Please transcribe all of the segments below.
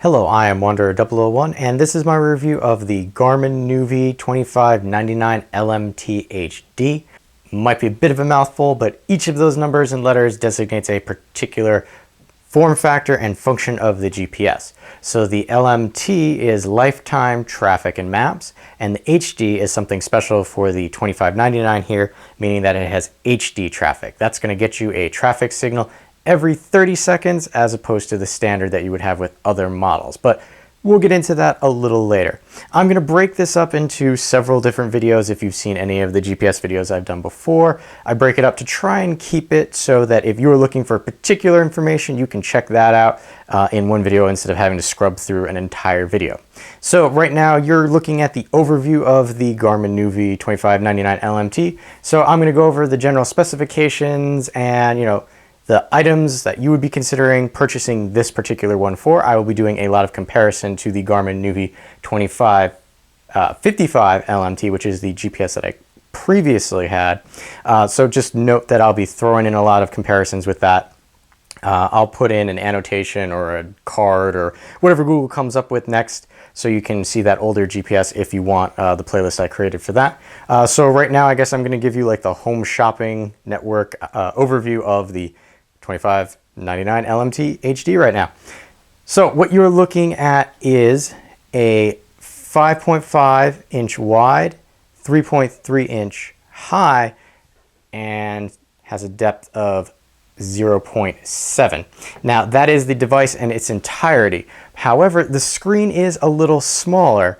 Hello, I am Wanderer001 and this is my review of the Garmin Nuvi 2599 LMT HD. Might be a bit of a mouthful, but each of those numbers and letters designates a particular form factor and function of the GPS. So the LMT is lifetime traffic and maps, and the HD is something special for the 2599 here, meaning that it has HD traffic. That's going to get you a traffic signal every 30 seconds as opposed to the standard that you would have with other models. But we'll get into that a little later. I'm going to break this up into several different videos. If you've seen any of the GPS videos I've done before, I break it up to try and keep it so that if you're looking for particular information, you can check that out in one video instead of having to scrub through an entire video. So right now you're looking at the overview of the Garmin Nuvi 2599 LMT. So I'm going to go over the general specifications and, the items that you would be considering purchasing this particular one for. I will be doing a lot of comparison to the Garmin Nuvi 2555 LMT, which is the GPS that I previously had. So just note that I'll be throwing in a lot of comparisons with that. I'll put in an annotation or a card or whatever Google comes up with next, so you can see that older GPS if you want the playlist I created for that. So right now, I guess I'm going to give you like the home shopping network overview of the 2599 LMT HD right now. So what you're looking at is a 5.5 inch wide, 3.3 inch high, and has a depth of 0.7. Now that is the device in its entirety. However, the screen is a little smaller,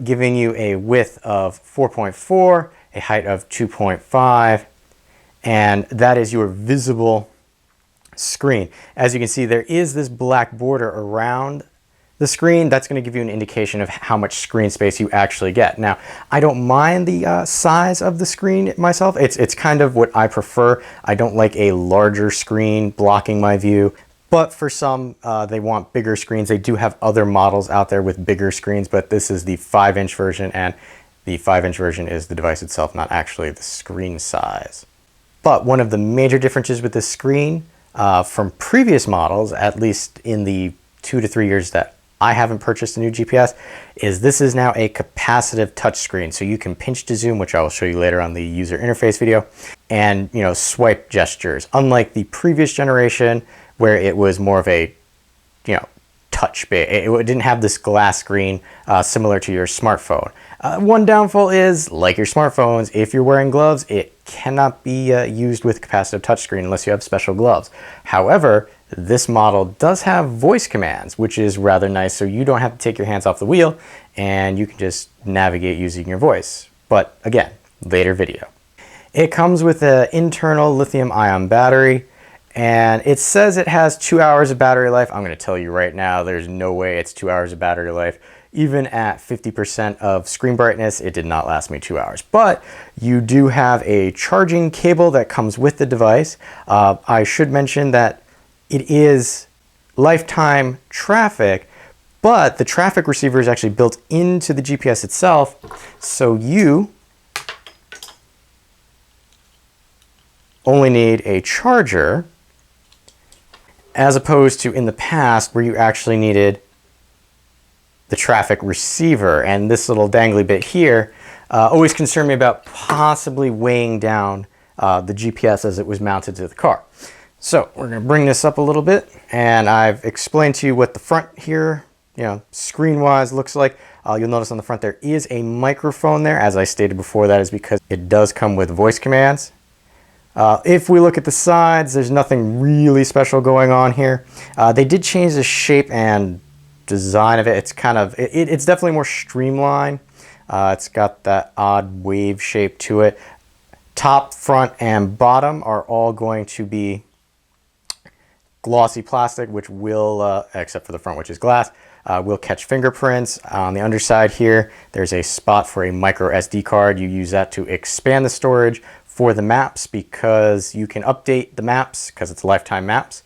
giving you a width of 4.4, a height of 2.5, and that is your visible screen. As you can see, there is this black border around the screen. That's going to give you an indication of how much screen space you actually get. Now, I don't mind the size of the screen myself. It's kind of what I prefer. I don't like a larger screen blocking my view, but for some, they want bigger screens. They do have other models out there with bigger screens, but this is the 5-inch version, and the 5-inch version is the device itself, not actually the screen size. But one of the major differences with this screen from previous models, at least in the 2 to 3 years that I haven't purchased a new GPS, is this is now a capacitive touchscreen. So you can pinch to zoom, which I will show you later on the user interface video, and swipe gestures. Unlike the previous generation where it was more of a touch bit. It didn't have this glass screen similar to your smartphone. One downfall is, like your smartphones, if you're wearing gloves, it cannot be used with capacitive touchscreen unless you have special gloves. However, this model does have voice commands, which is rather nice, so you don't have to take your hands off the wheel and you can just navigate using your voice. But again, later video. It comes with an internal lithium-ion battery, and it says it has 2 hours of battery life. I'm going to tell you right now, there's no way it's 2 hours of battery life. Even at 50% of screen brightness, it did not last me 2 hours. But you do have a charging cable that comes with the device. I should mention that it is lifetime traffic, but the traffic receiver is actually built into the GPS itself. So you only need a charger, as opposed to in the past where you actually needed the traffic receiver. And this little dangly bit here always concerned me about possibly weighing down the GPS as it was mounted to the car. So we're going to bring this up a little bit, and I've explained to you what the front here, screen-wise looks like. You'll notice on the front there is a microphone there. As I stated before, that is because it does come with voice commands. If we look at the sides, there's nothing really special going on here. They did change the shape and design of it. It's it's definitely more streamlined. It's got that odd wave shape to it. Top, front, and bottom are all going to be glossy plastic, which will, except for the front, which is glass, will catch fingerprints. On the underside here, there's a spot for a micro SD card. You use that to expand the storage for the maps, because you can update the maps, because it's lifetime maps,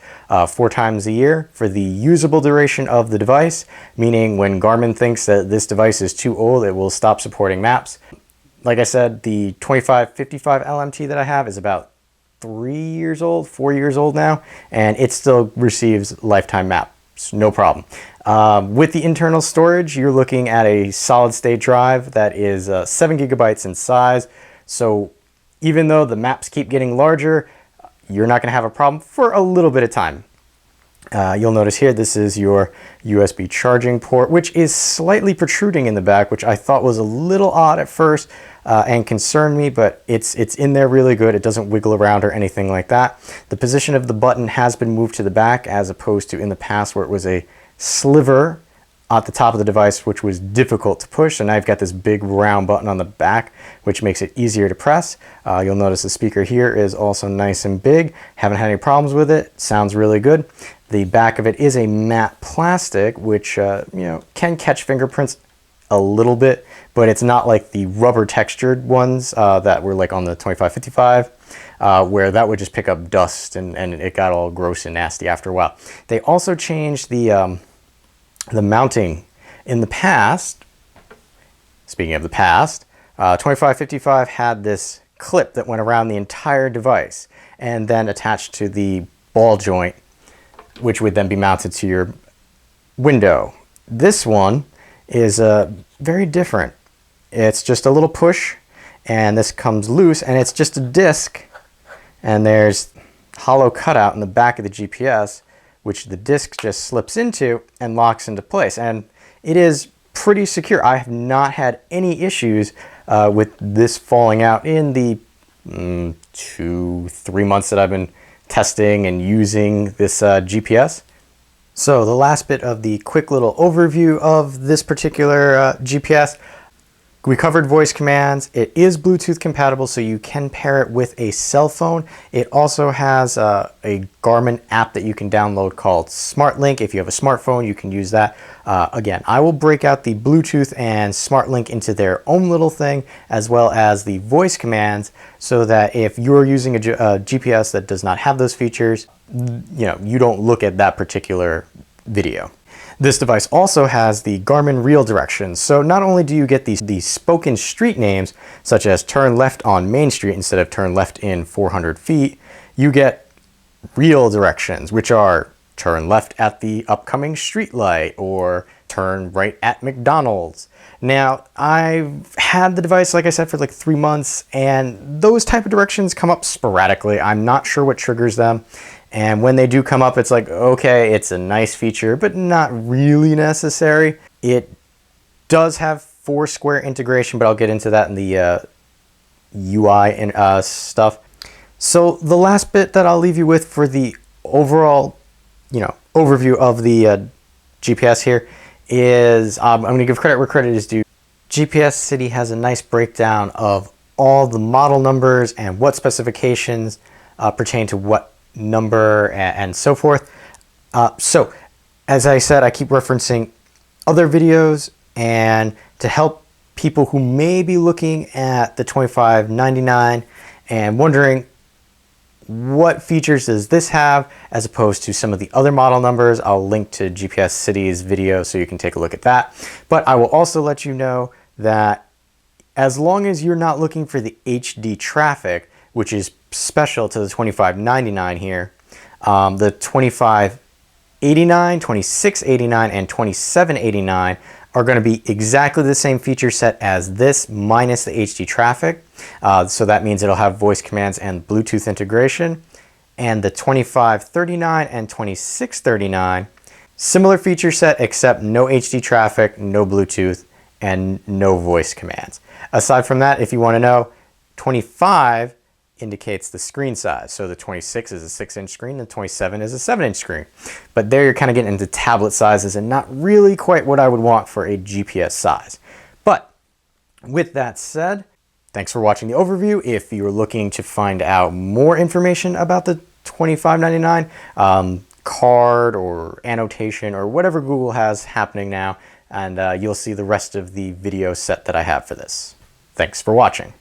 4 times a year for the usable duration of the device, meaning when Garmin thinks that this device is too old, it will stop supporting maps. Like I said, the 2555 LMT that I have is about 3 years old, 4 years old now, and it still receives lifetime maps, no problem. With the internal storage, you're looking at a solid state drive that is 7 gigabytes in size. So even though the maps keep getting larger, you're not going to have a problem for a little bit of time. You'll notice here, this is your USB charging port, which is slightly protruding in the back, which I thought was a little odd at first and concerned me, but it's in there really good. It doesn't wiggle around or anything like that. The position of the button has been moved to the back as opposed to in the past where it was a sliver at the top of the device, which was difficult to push. And I've got this big round button on the back, which makes it easier to press. You'll notice the speaker here is also nice and big. Haven't had any problems with it. Sounds really good. The back of it is a matte plastic, which can catch fingerprints a little bit, but it's not like the rubber textured ones that were like on the 2555, where that would just pick up dust and it got all gross and nasty after a while. They also changed the mounting. In the past, speaking of the past, 2555 had this clip that went around the entire device and then attached to the ball joint, which would then be mounted to your window. This one is very different. It's just a little push and this comes loose and it's just a disc, and there's hollow cutout in the back of the GPS, which the disc just slips into and locks into place. And it is pretty secure. I have not had any issues with this falling out in the 2-3 months that I've been testing and using this GPS. So the last bit of the quick little overview of this particular GPS. We covered voice commands. It is Bluetooth compatible, so you can pair it with a cell phone. It also has a Garmin app that you can download called SmartLink. If you have a smartphone, you can use that. Again, I will break out the Bluetooth and SmartLink into their own little thing, as well as the voice commands, so that if you're using a GPS that does not have those features, you don't look at that particular video. This device also has the Garmin Real directions. So not only do you get these spoken street names, such as turn left on Main Street instead of turn left in 400 feet, you get real directions, which are turn left at the upcoming street light or turn right at McDonald's. Now, I've had the device, like I said, for like 3 months, and those type of directions come up sporadically. I'm not sure what triggers them. And when they do come up, it's like, okay, it's a nice feature, but not really necessary. It does have Foursquare integration, but I'll get into that in the UI and stuff. So the last bit that I'll leave you with for the overall, overview of the GPS here is, I'm going to give credit where credit is due. GPS City has a nice breakdown of all the model numbers and what specifications pertain to what number and so forth. So as I said, I keep referencing other videos, and to help people who may be looking at the 2599 and wondering what features does this have as opposed to some of the other model numbers, I'll link to GPS City's video so you can take a look at that. But I will also let you know that as long as you're not looking for the HD traffic, which is special to the 2599 here, the 2589, 2689, and 2789 are going to be exactly the same feature set as this minus the HD traffic. So that means it'll have voice commands and Bluetooth integration. And the 2539 and 2639, similar feature set except no HD traffic, no Bluetooth, and no voice commands. Aside from that, if you want to know, 25 indicates the screen size. So the 26 is a 6-inch screen and 27 is a 7-inch screen. But there you're kind of getting into tablet sizes and not really quite what I would want for a GPS size. But with that said, thanks for watching the overview. If you're looking to find out more information about the 2599 card or annotation or whatever Google has happening now, and you'll see the rest of the video set that I have for this. Thanks for watching.